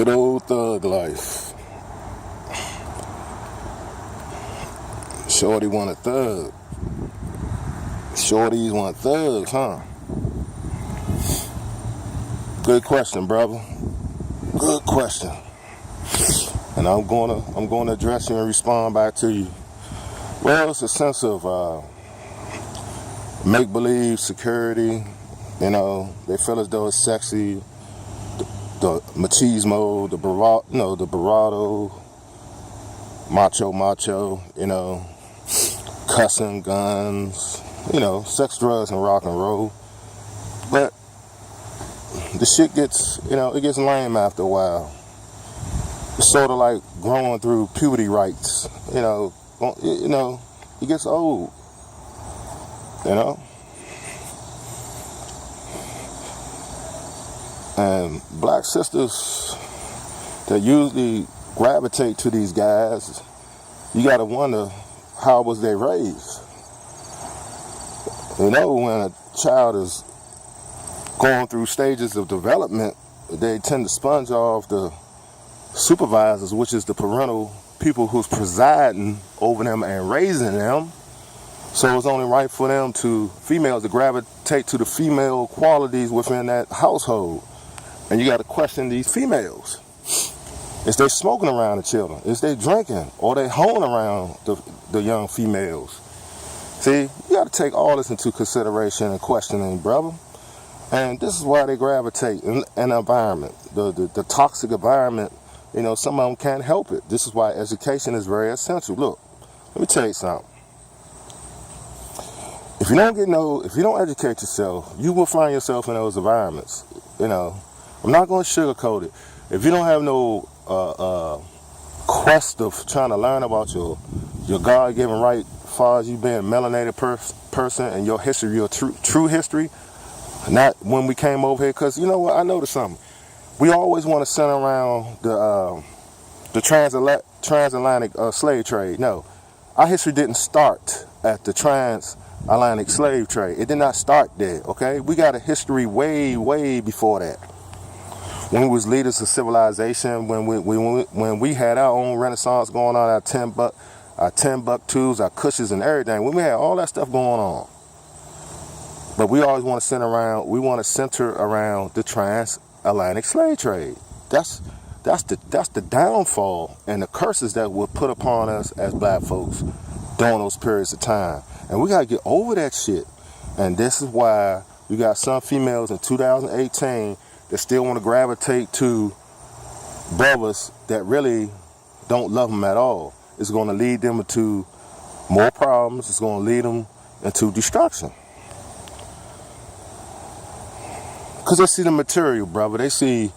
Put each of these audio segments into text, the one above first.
Good old thug life. Shorty want a thug. Shorties want thugs, huh? Good question, brother. Good question. And I'm gonna address you and respond back to you. Well, it's a sense of make-believe security. You know, they feel as though it's sexy. The machismo, the bravado, the bravado, macho, you know, cussing, guns, you know, sex, drugs, and rock and roll. But the shit gets, it gets lame after a while. It's sort of like growing through puberty rites. It gets old. And black sisters that usually gravitate to these guys, you gotta wonder, how was they raised? When a child is going through stages of development, they tend to sponge off the supervisors, which is the parental people who's presiding over them and raising them. So it's only right for them females to gravitate to the female qualities within that household. And you got to question these females. Is they smoking around the children? Is they drinking? Or they hoeing around the young females? See, you got to take all this into consideration and questioning, brother. And this is why they gravitate in an environment, the toxic environment. Some of them can't help it. This is why education is very essential. Look, let me tell you something. If you don't educate yourself, you will find yourself in those environments. I'm not going to sugarcoat it. If you don't have no quest of trying to learn about your God-given right, as far as you being a melanated person and your history, your true history, not when we came over here, because you know what, I noticed something. We always want to center around the transatlantic slave trade. No, our history didn't start at the transatlantic slave trade. It did not start there, okay? We got a history way, way before that. When we was leaders of civilization, when we had our own renaissance going on, our Timbuktus, our Cushes and everything, when we had all that stuff going on. But we always want to center around the transatlantic slave trade. That's the downfall and the curses that were put upon us as black folks during those periods of time. And we gotta get over that shit. And this is why you got some females in 2018 that still want to gravitate to brothers that really don't love them at all. It's going to lead them into more problems. It's going to lead them into destruction. Because they see the material, brother. They see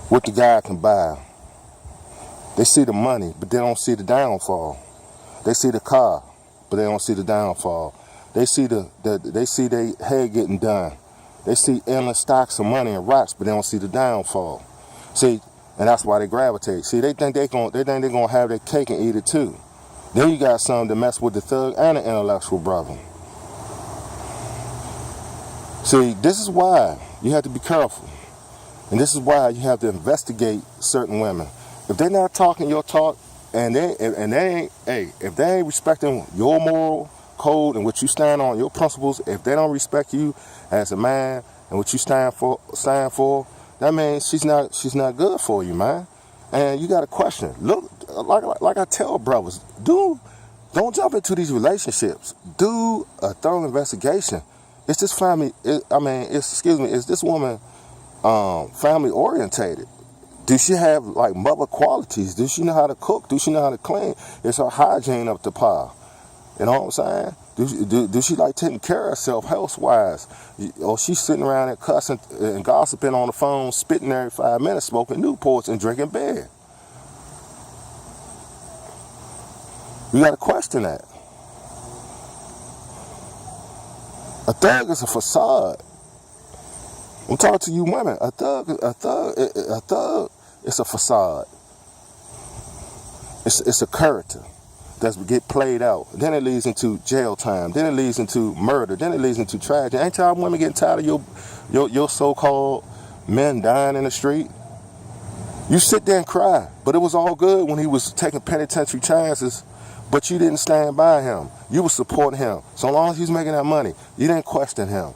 what the guy can buy. They see the money, but they don't see the downfall. They see the car, but they don't see the downfall. They see their head getting done. They see endless stocks of money and rocks, but they don't see the downfall. See, and that's why they gravitate. See, they think they're gonna have their cake and eat it too. Then you got some that mess with the thug and the intellectual brother. See, this is why you have to be careful, and this is why you have to investigate certain women. If they're not talking your talk, if they ain't respecting your moral code and what you stand on, your principles, if they don't respect you as a man and what you stand for, that means she's not good for you, man. And you got to question. Look, like I tell brothers, don't jump into these relationships. Do a thorough investigation. Is this family? Is this woman family orientated? Does she have like mother qualities? Does she know how to cook? Does she know how to clean? Is her hygiene up to par? You know what I'm saying? Do she like taking care of herself health-wise? Or she's sitting around and cussing and gossiping on the phone, spitting every 5 minutes, smoking Newports and drinking beer? You got to question that. A thug is a facade. I'm talking to you women. A thug is a facade. It's a character that get played out. Then it leads into jail time. Then it leads into murder. Then it leads into tragedy. Ain't y'all women getting tired of your so-called men dying in the street? You sit there and cry, but it was all good when he was taking penitentiary chances, but you didn't stand by him. You were supporting him. So long as he was making that money, you didn't question him.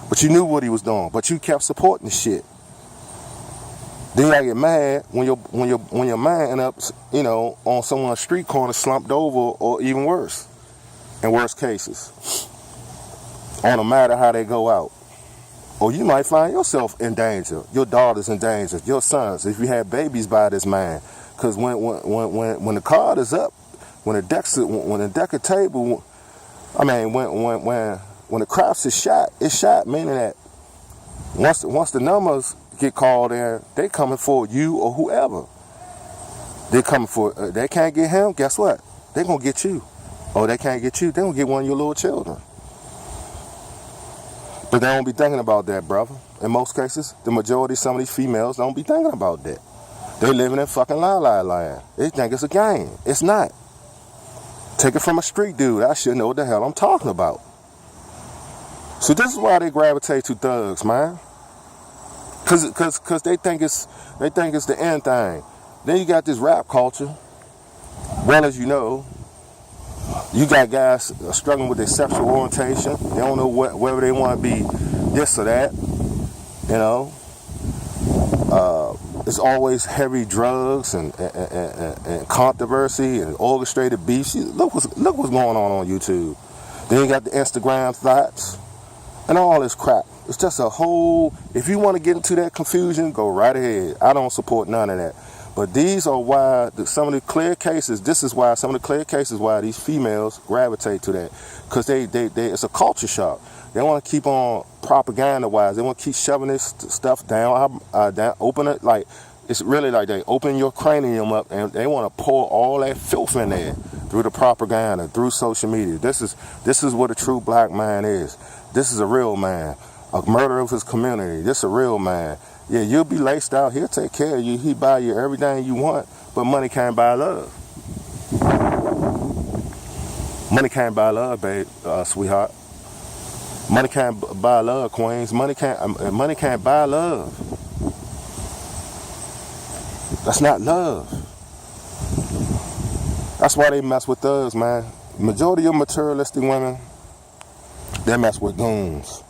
But you knew what he was doing, but you kept supporting the shit. Then I get mad when your man end up, on someone's street corner slumped over, or even worse, in worst cases. On no matter how they go out. Or you might find yourself in danger. Your daughter's in danger. Your sons, if you had babies by this man. Because when the card is up, when the deck of table, when the craps is shot, it's shot, meaning that once the numbers get called in, they coming for you or whoever. They coming for, they can't get him, guess what? They gonna get you. Or they can't get you, they gonna get one of your little children. But they don't be thinking about that, brother. In most cases, the majority, some of these females don't be thinking about that. They living in fucking la-la land. They think it's a game. It's not. Take it from a street dude. I should know what the hell I'm talking about. So this is why they gravitate to thugs, man. Cause they think it's the end thing. Then you got this rap culture. Well, as you know, you got guys struggling with their sexual orientation. They don't know whether they want to be this or that. It's always heavy drugs and controversy and orchestrated beef. Look what's going on YouTube. Then you got the Instagram thoughts and all this crap. It's just a whole. If you want to get into that confusion, go right ahead. I don't support none of that. But these are why some of the clear cases. This is why some of the clear cases why these females gravitate to that, because they it's a culture shock. They want to keep on propaganda-wise. They want to keep shoving this stuff down, open it like it's really like they open your cranium up and they want to pour all that filth in there through the propaganda, through social media. This is what a true black man is. This is a real man, a murderer of his community. This is a real man. Yeah, you'll be laced out. He'll take care of you. He'll buy you everything you want, but money can't buy love. Money can't buy love, babe, sweetheart. Money can't buy love, queens. Money can't buy love. That's not love. That's why they mess with thugs, man. Majority of materialistic women, they mess with goons.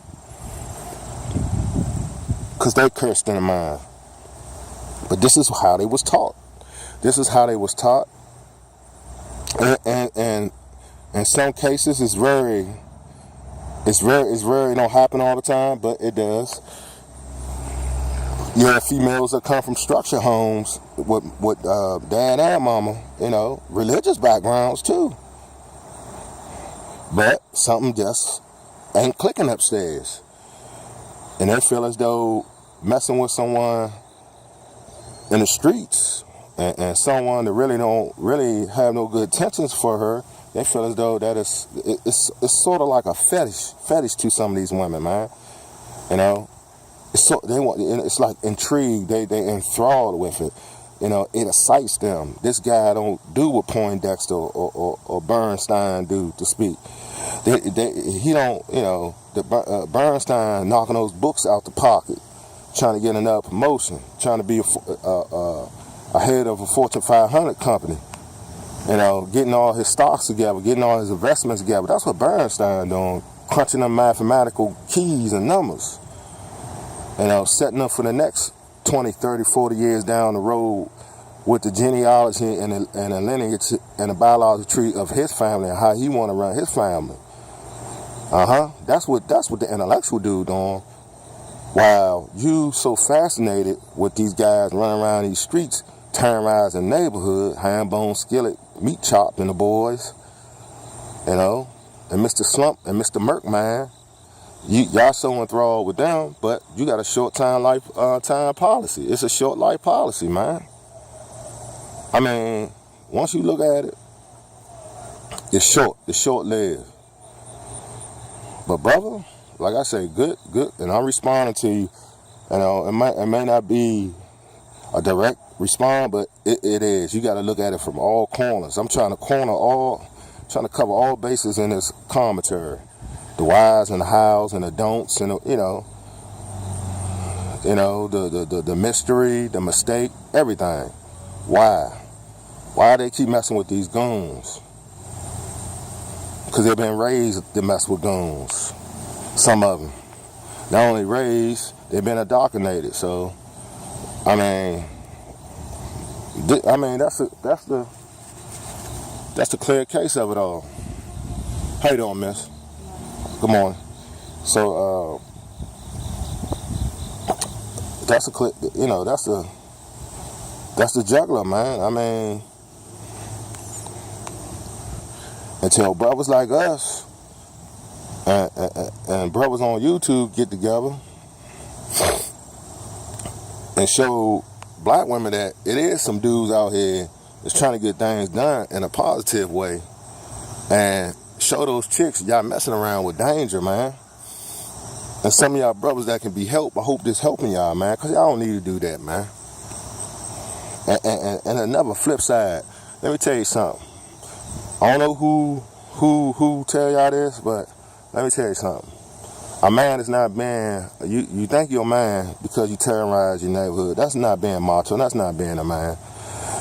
Because they cursed in the mind. But this is how they was taught. This is how they was taught. And in some cases, it's very, it don't happen all the time, but it does. You have females that come from structured homes with dad and mama, religious backgrounds too. But something just ain't clicking upstairs. And they feel as though messing with someone in the streets and someone that really don't have no good intentions for her, they feel as though that it's sort of like a fetish to some of these women, man. It's like intrigue. They enthralled with it. It excites them. This guy don't do what Poindexter or Bernstein do, to speak. He don't, Bernstein knocking those books out the pocket, trying to get another promotion, trying to be a head of a Fortune 500 company, getting all his stocks together, getting all his investments together. That's what Bernstein doing, crunching them mathematical keys and numbers, setting up for the next 20, 30, 40 years down the road with the genealogy and the lineage and the biological tree of his family and how he want to run his family. That's what the intellectual dude doing. While you so fascinated with these guys running around these streets, terrorizing neighborhood, ham bone skillet, meat chop and the boys, and Mr. Slump and Mr. Merc, man. Y'all so enthralled with them, but you got a short time policy. It's a short life policy, man. I mean, once you look at it, it's short-lived. But brother, like I say, good, and I'm responding to you. It may not be a direct response, but it is. You got to look at it from all corners. I'm trying to cover all bases in this commentary. The whys and the hows and the don'ts, and You know, the mystery, the mistake, everything. Why? Why they keep messing with these goons? Because they've been raised to mess with goons. Some of them. Not only raised, they've been indoctrinated. So, I mean, that's the clear case of it all. How you doing, miss? Good morning. So, that's the juggler, man. I mean, until brothers like us and brothers on YouTube get together and show black women that it is some dudes out here that's trying to get things done in a positive way, and show those chicks y'all messing around with danger, man. And some of y'all brothers that can be helped, I hope this helping y'all, man, because y'all don't need to do that, man. And another flip side, let me tell you something. I don't know who tell y'all this, but let me tell you something. A man is not being, you think you're a man because you terrorize your neighborhood. That's not being macho. That's not being a man.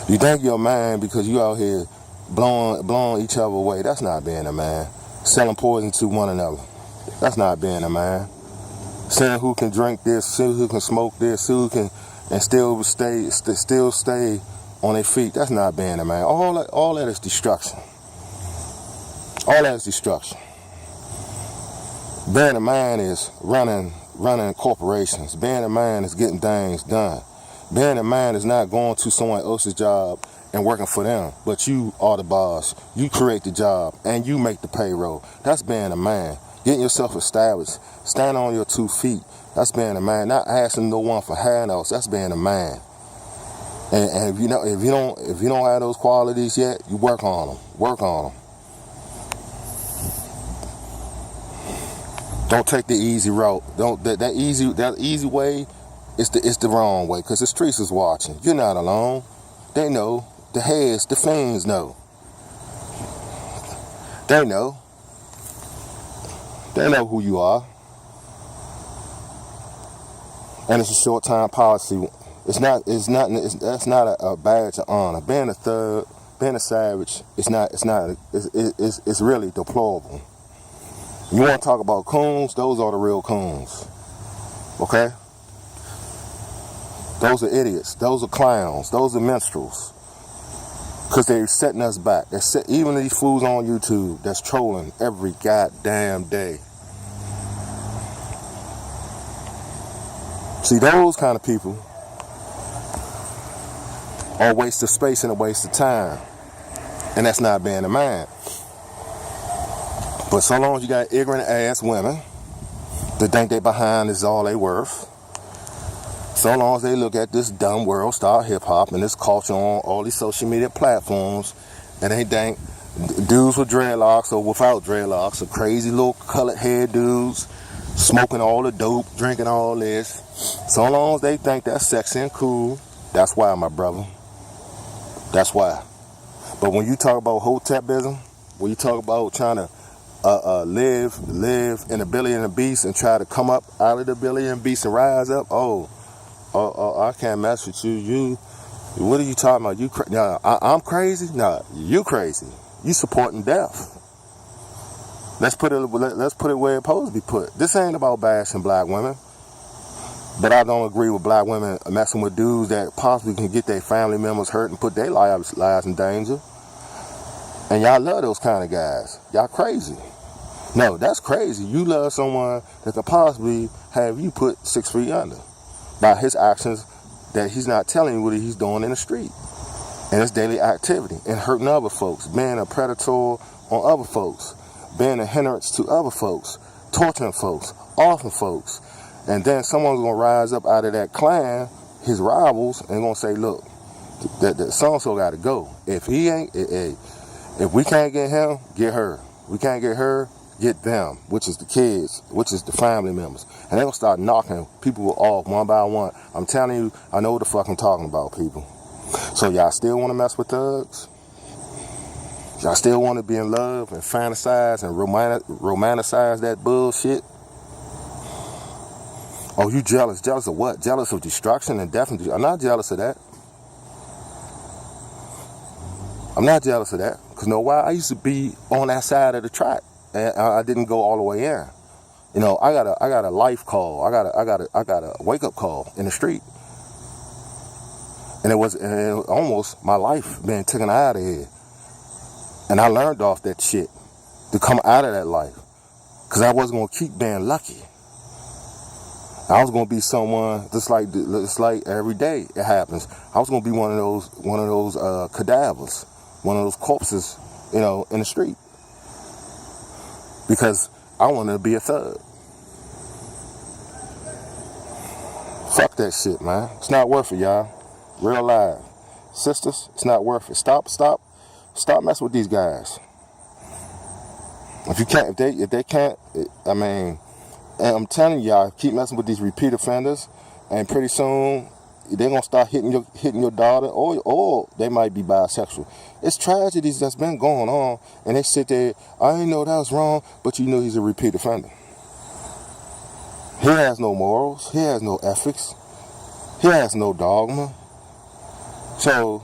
You think you're a man because you out here blowing each other away. That's not being a man. Selling poison to one another. That's not being a man. Saying who can drink this, who can smoke this, who can and still stay on their feet. That's not being a man. All that is destruction. All that is destruction. Being a man is running corporations. Being a man is getting things done. Being a man is not going to someone else's job and working for them, but you are the boss. You create the job and you make the payroll. That's being a man. Getting yourself established, standing on your 2 feet. That's being a man. Not asking no one for handouts. That's being a man. And if you don't have those qualities yet, you work on them. Work on them. Don't take the easy route. That easy way is the wrong way, because the streets is watching. You're not alone. They know. The heads, the fiends know. They know. They know who you are. And it's a short time policy. That's not a badge of honor. Being a thug, being a savage, it's really deplorable. You want to talk about coons? Those are the real coons. Okay? Those are idiots. Those are clowns. Those are minstrels. Because they're setting us back. Even these fools on YouTube that's trolling every goddamn day. See, those kind of people are a waste of space and a waste of time. And that's not being a man. But so long as you got ignorant ass women that think they behind is all they worth, so long as they look at this dumb world star hip hop and this culture on all these social media platforms, and they think dudes with dreadlocks or without dreadlocks, or crazy little colored hair dudes, smoking all the dope, drinking all this, so long as they think that's sexy and cool, that's why, my brother. That's why. But when you talk about hotepism, when you talk about trying to live in a belly and a beast and try to come up out of the belly and beast and rise up, I can't mess with you. What are you talking about? I'm crazy? No, you crazy. You supporting death. Let's put it where it's supposed to be put. This ain't about bashing black women. But I don't agree with black women messing with dudes that possibly can get their family members hurt and put their lives in danger. And y'all love those kind of guys. Y'all crazy. No, that's crazy. You love someone that could possibly have you put 6 feet under by his actions that he's not telling you what he's doing in the street. And his daily activity and hurting other folks, being a predator on other folks, being a hindrance to other folks, torturing folks, offing folks. And then someone's going to rise up out of that clan, his rivals, and going to say, look, that so-and-so got to go. If we can't get him, get her. We can't get her, get them, which is the kids, which is the family members. And they're going to start knocking people off one by one. I'm telling you, I know what the fuck I'm talking about, people. So y'all still want to mess with thugs? Y'all still want to be in love and fantasize and romanticize that bullshit? Oh, you jealous? Jealous of what? Jealous of destruction and death? I'm not jealous of that. I'm not jealous of that. Because know why? I used to be on that side of the track, and I didn't go all the way in. You know, I got a life call. I got a wake up call in the street, and it was almost my life being taken out of here. And I learned off that shit to come out of that life, because I wasn't gonna keep being lucky. I was gonna be someone just like every day it happens. I was gonna be one of those cadavers, one of those corpses, you know, in the street, because I wanted to be a thug. Fuck that shit, man. It's not worth it, y'all. Real live. Sisters, it's not worth it. Stop messing with these guys. If they can't, I mean, and I'm telling y'all, keep messing with these repeat offenders, and pretty soon they're gonna start hitting your daughter, or they might be bisexual. It's tragedies that's been going on, and they sit there. I didn't know that was wrong, but you know he's a repeat offender. He has no morals. He has no ethics. He has no dogma. So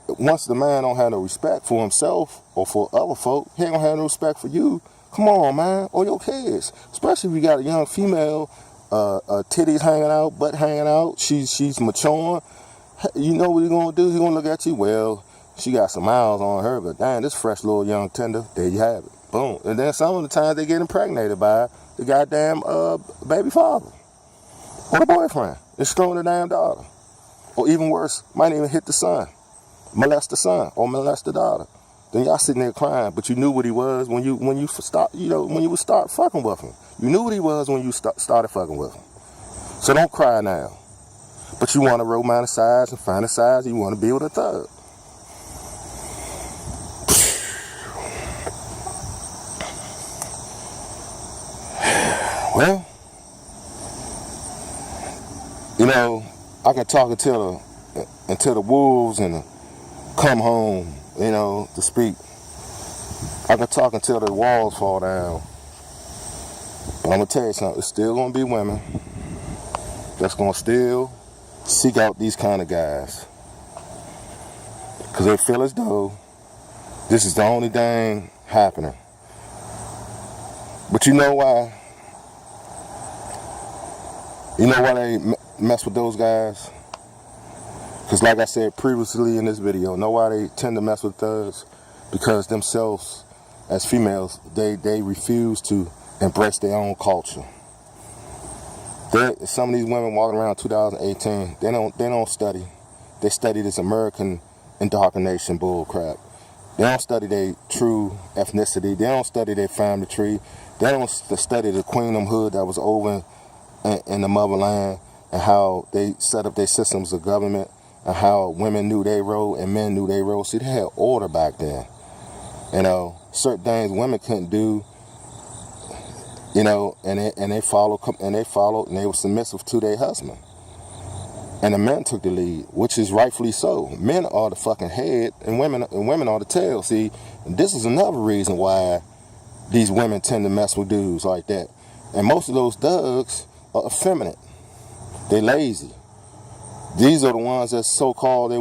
once the man don't have no respect for himself or for other folk, he ain't gonna have no respect for you. Come on, man, or your kids. Especially if you got a young female, titties hanging out, butt hanging out. She's maturing. You know what he's gonna do? He's gonna look at you. Well, she got some miles on her, but damn, this fresh little young tender. There you have it. Boom. And then some of the times they get impregnated by the goddamn baby father or the boyfriend. It's throwing the damn daughter. Or even worse, might even hit the son, molest the son or molest the daughter. Then y'all sitting there crying, but you knew what he was when you start fucking with him. You knew what he was when you started fucking with him. So don't cry now. But you want to romanticize and fantasize. You want to be with a thug. Well, you know, I can talk until the wolves and come home, you know, to speak. I can talk until the walls fall down. But I'm going to tell you something. It's still going to be women that's going to still seek out these kind of guys. Because they feel as though this is the only thing happening. But you know why? You know why they mess with those guys? Because like I said previously in this video, know why they tend to mess with thugs? Because themselves, as females, they refuse to embrace their own culture. Some of these women walking around 2018, they don't study. They study this American indoctrination bull crap. They don't study their true ethnicity. They don't study their family tree. They don't study the queendom hood that was over in the motherland, and how they set up their systems of government, and how women knew their role and men knew their role. See, they had order back then. You know, certain things women couldn't do. You know, and they followed, and they were submissive to their husband. And the men took the lead, which is rightfully so. Men are the fucking head, and women are the tail. See, this is another reason why these women tend to mess with dudes like that. And most of those thugs are effeminate. They lazy. These are the ones that's so-called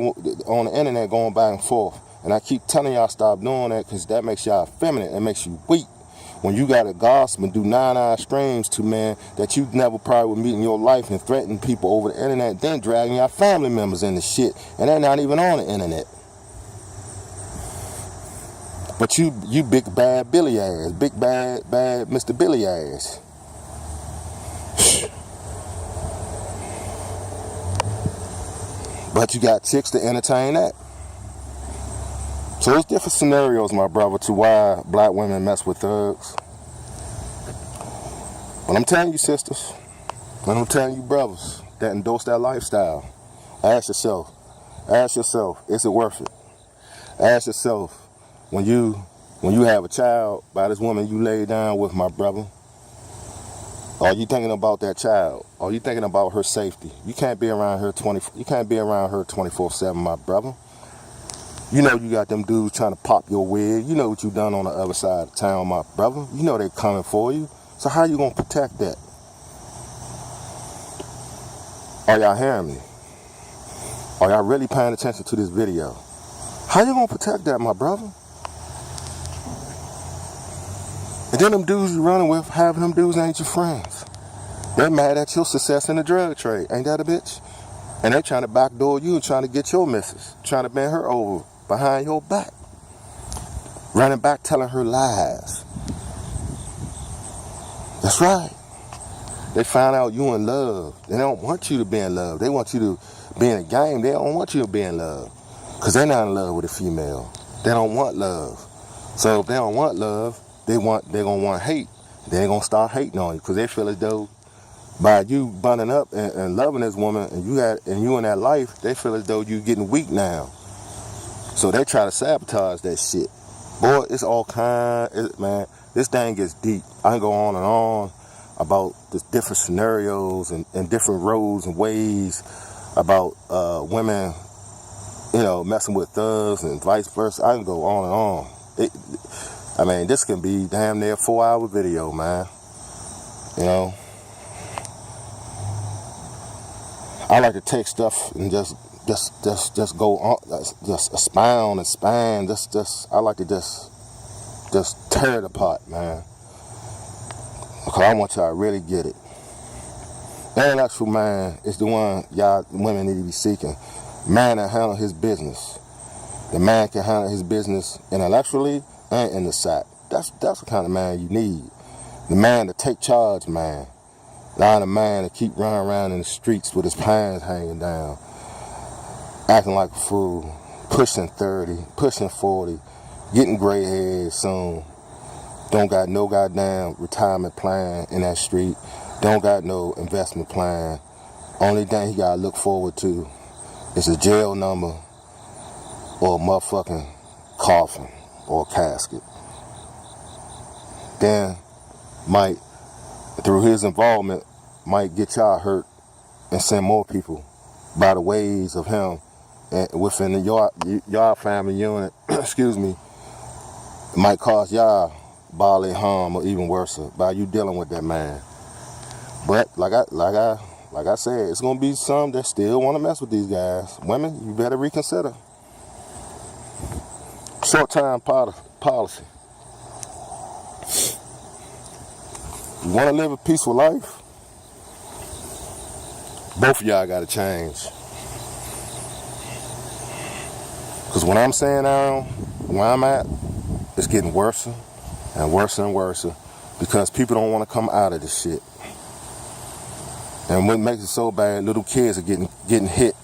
on the internet going back and forth. And I keep telling y'all stop doing that, because that makes y'all effeminate. That makes you weak. When you got a gossip and do 9 streams to men that you never probably would meet in your life, and threaten people over the internet, then dragging your family members into shit, and they're not even on the internet. But you big bad Billy ass, big bad Mr. Billy ass. But you got chicks to entertain that. So there's different scenarios, my brother, to why black women mess with thugs. But I'm telling you, sisters, and I'm telling you, brothers that endorse that lifestyle, ask yourself, is it worth it? Ask yourself, when you have a child by this woman you lay down with, my brother, are you thinking about that child? Are you thinking about her safety? You can't be around her 24/7, my brother. You know you got them dudes trying to pop your wig. You know what you done on the other side of town, my brother. You know they coming for you. So how you gonna protect that? Are y'all hearing me? Are y'all really paying attention to this video? How you gonna protect that, my brother? And then them dudes you running with, having them dudes ain't your friends. They're mad at your success in the drug trade. Ain't that a bitch? And they trying to backdoor you and trying to get your missus. Trying to bend her over behind your back. Running back telling her lies. That's right. They find out you in love. They don't want you to be in love. They want you to be in a game. They don't want you to be in love. Because they're not in love with a female. They don't want love. So if they don't want love, they're going to want hate. They're going to start hating on you because they feel as though by you bundling up and loving this woman and you in that life, they feel as though you getting weak now. So they try to sabotage that shit. Boy, it's all man, this thing gets deep. I can go on and on about the different scenarios and different roads and ways about women, messing with thugs and vice versa. I can go on and on. This can be damn near a 4-hour video, man. I like to take stuff and just go on, just expound and span. I like to just tear it apart, man. Because I want y'all to really get it. The intellectual man is the one y'all women need to be seeking. Man that handle his business. The man can handle his business intellectually and in the sack. That's the kind of man you need. The man to take charge, man. Not a man to keep running around in the streets with his pants hanging down. Acting like a fool. Pushing 30, pushing 40. Getting gray hairs soon. Don't got no goddamn retirement plan in that street. Don't got no investment plan. Only thing he gotta look forward to is a jail number or a motherfucking coffin or a casket. Then might, through his involvement, might get y'all hurt and send more people by the ways of him and within y'all family unit, excuse me, might cause y'all bodily harm or even worse by you dealing with that man. But like I said, it's gonna be some that still want to mess with these guys. Women, you better reconsider. Short-time policy. You want to live a peaceful life? Both of y'all got to change. Because what I'm saying now, where I'm at, it's getting worse and worse and worse because people don't want to come out of this shit. And what makes it so bad, little kids are getting hit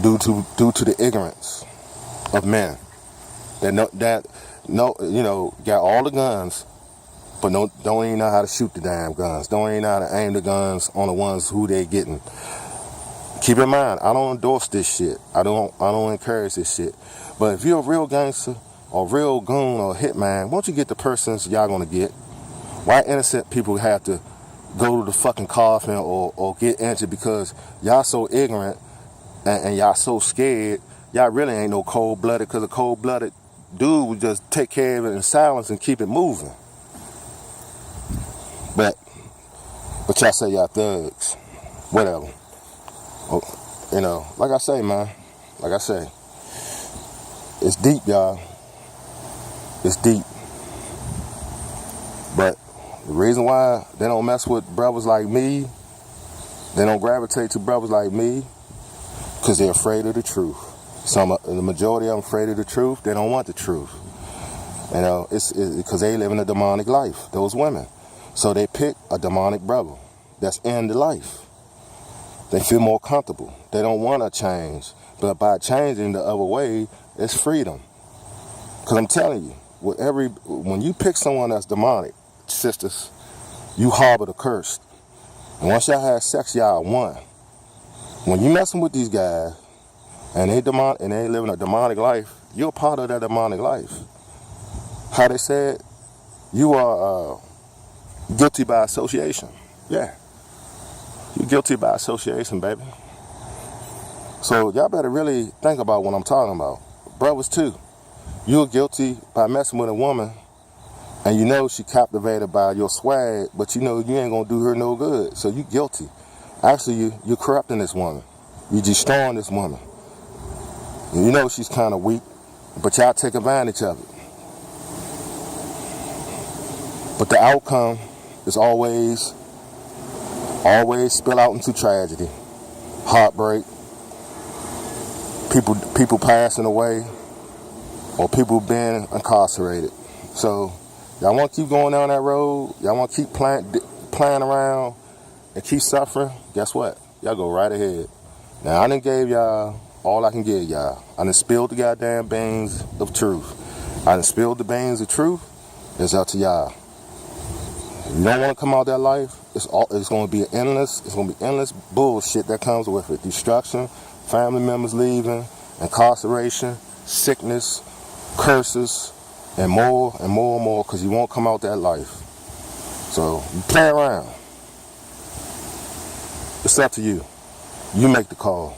due to the ignorance of men that got all the guns, but don't even know how to shoot the damn guns. Don't even know how to aim the guns on the ones who they getting. Keep in mind, I don't endorse this shit. I don't encourage this shit. But if you're a real gangster or real goon or hitman, won't you get the persons y'all gonna get? Why innocent people have to go to the fucking coffin or get injured because y'all so ignorant and y'all so scared? Y'all really ain't no cold-blooded, because a cold-blooded dude would just take care of it in silence and keep it moving. But y'all say y'all thugs. Whatever. Like I say, man. Like I say. It's deep, y'all. It's deep. But the reason why they don't mess with brothers like me, they don't gravitate to brothers like me, because they're afraid of the truth. The majority of them afraid of the truth. They don't want the truth. It's because they live in a demonic life, those women. So they pick a demonic brother that's in the life. They feel more comfortable. They don't want to change. But by changing the other way, it's freedom. Because I'm telling you, when you pick someone that's demonic, sisters, you harbor the curse. And once y'all have sex, y'all one. When you messing with these guys, and they living a demonic life, you're a part of that demonic life. How they said, you are guilty by association. Yeah. You're guilty by association, baby. So y'all better really think about what I'm talking about. Brothers too. You're guilty by messing with a woman and you know she captivated by your swag, but you know you ain't gonna do her no good. So you guilty. Actually, you're corrupting this woman. You're destroying this woman. You know she's kind of weak, but y'all take advantage of it. But the outcome is always spill out into tragedy, heartbreak, people passing away, or people being incarcerated. So y'all want to keep going down that road? Y'all want to keep playing around and keep suffering? Guess what? Y'all go right ahead. Now, I done gave y'all all I can give y'all. I done spilled the goddamn beans of truth. I done spilled the beans of truth. It's up to y'all. If you don't want to come out that life, it's going to be endless bullshit that comes with it. Destruction, family members leaving, incarceration, sickness, curses, and more and more and more, because you won't come out that life. So you play around. It's up to you. You make the call.